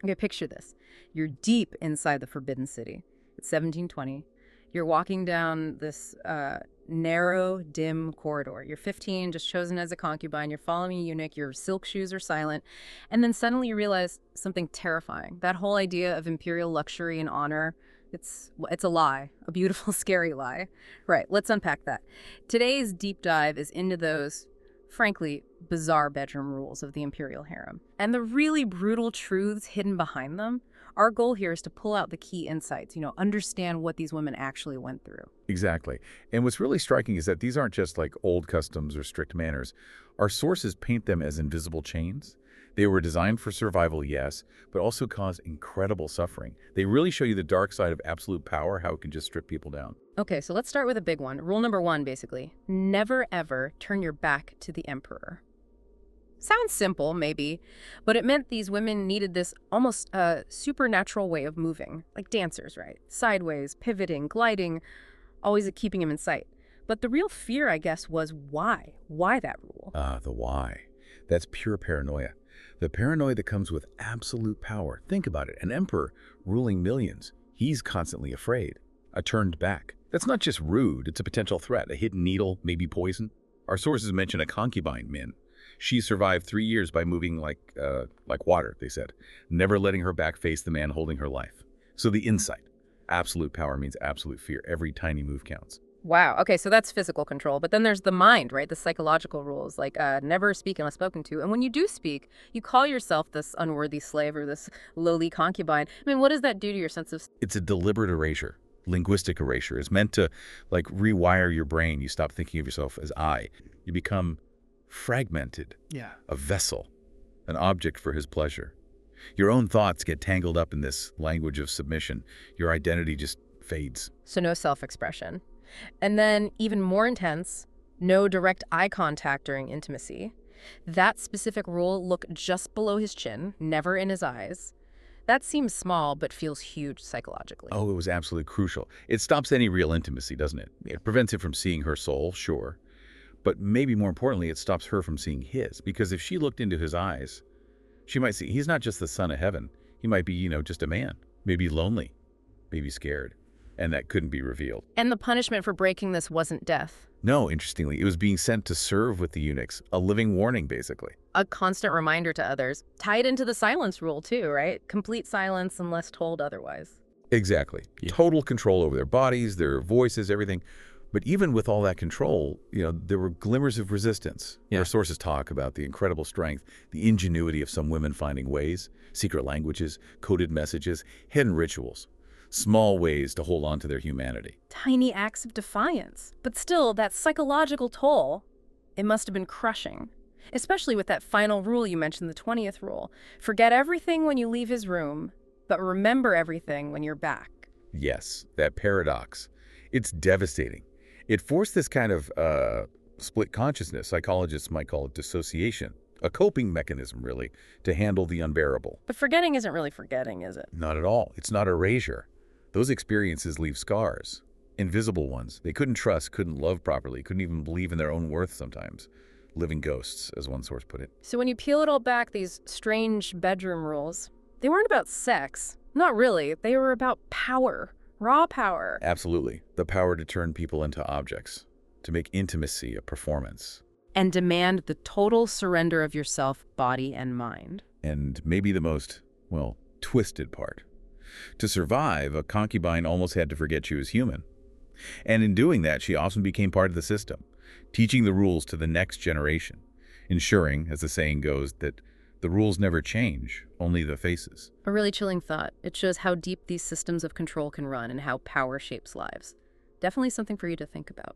Okay, picture this. You're deep inside the Forbidden City. It's 1720. You're walking down this narrow, dim corridor. You're 15, just chosen as a concubine. You're following a eunuch. Your silk shoes are silent. And then suddenly you realize something terrifying. That whole idea of imperial luxury and honor, it's a lie, a beautiful, scary lie. Right, let's unpack that. Today's deep dive is into those, frankly, bizarre bedroom rules of the Imperial Harem and the really brutal truths hidden behind them. Our goal here is to pull out the key insights, understand what these women actually went through. Exactly. And what's really striking is that these aren't just like old customs or strict manners. Our sources paint them as invisible chains. They were designed for survival, yes, but also cause incredible suffering. They really show you the dark side of absolute power, how it can just strip people down. Okay, so let's start with a big one. Rule number one, basically. Never, ever turn your back to the emperor. Sounds simple, maybe, but it meant these women needed this almost supernatural way of moving, like dancers, right? Sideways, pivoting, gliding, always keeping him in sight. But the real fear, I guess, was why? Why that rule? The why. That's pure paranoia. The paranoia that comes with absolute power. Think about it. An emperor ruling millions. He's constantly afraid. A turned back. That's not just rude. It's a potential threat. A hidden needle, maybe poison. Our sources mention a concubine, Min. She survived 3 years by moving like water, they said, never letting her back face the man holding her life. So the insight. Absolute power means absolute fear. Every tiny move counts. Wow. Okay, so that's physical control. But then there's the mind, right? The psychological rules, like never speak unless spoken to. And when you do speak, you call yourself this unworthy slave or this lowly concubine. I mean, what does that do to your sense of... It's a deliberate erasure. Linguistic erasure. It's meant to like rewire your brain. You stop thinking of yourself as I. You become fragmented. Yeah. A vessel. An object for his pleasure. Your own thoughts get tangled up in this language of submission. Your identity just fades. So no self-expression. And then, even more intense, no direct eye contact during intimacy. That specific rule, look just below his chin, never in his eyes. That seems small, but feels huge psychologically. Oh, it was absolutely crucial. It stops any real intimacy, doesn't it? It prevents him from seeing her soul, sure. But maybe more importantly, it stops her from seeing his. Because if she looked into his eyes, she might see he's not just the son of heaven. He might be, just a man. Maybe lonely. Maybe scared. And that couldn't be revealed. And the punishment for breaking this wasn't death. No, interestingly, it was being sent to serve with the eunuchs. A living warning, basically. A constant reminder to others. Tied into the silence rule, too, right? Complete silence unless told otherwise. Exactly. Yeah. Total control over their bodies, their voices, everything. But even with all that control, there were glimmers of resistance. Yeah. Our sources talk about the incredible strength, the ingenuity of some women finding ways, secret languages, coded messages, hidden rituals. Small ways to hold on to their humanity. Tiny acts of defiance. But still, that psychological toll, it must have been crushing. Especially with that final rule you mentioned, the 20th rule. Forget everything when you leave his room, but remember everything when you're back. Yes, that paradox. It's devastating. It forced this kind of split consciousness. Psychologists might call it dissociation. A coping mechanism, really, to handle the unbearable. But forgetting isn't really forgetting, is it? Not at all. It's not erasure. Those experiences leave scars. Invisible ones. They couldn't trust, couldn't love properly, couldn't even believe in their own worth sometimes. Living ghosts, as one source put it. So when you peel it all back, these strange bedroom rules, they weren't about sex. Not really. They were about power. Raw power. Absolutely. The power to turn people into objects. To make intimacy a performance. And demand the total surrender of yourself, body, and mind. And maybe the most, twisted part. To survive, a concubine almost had to forget she was human. And in doing that, she often became part of the system, teaching the rules to the next generation, ensuring, as the saying goes, that the rules never change, only the faces. A really chilling thought. It shows how deep these systems of control can run and how power shapes lives. Definitely something for you to think about.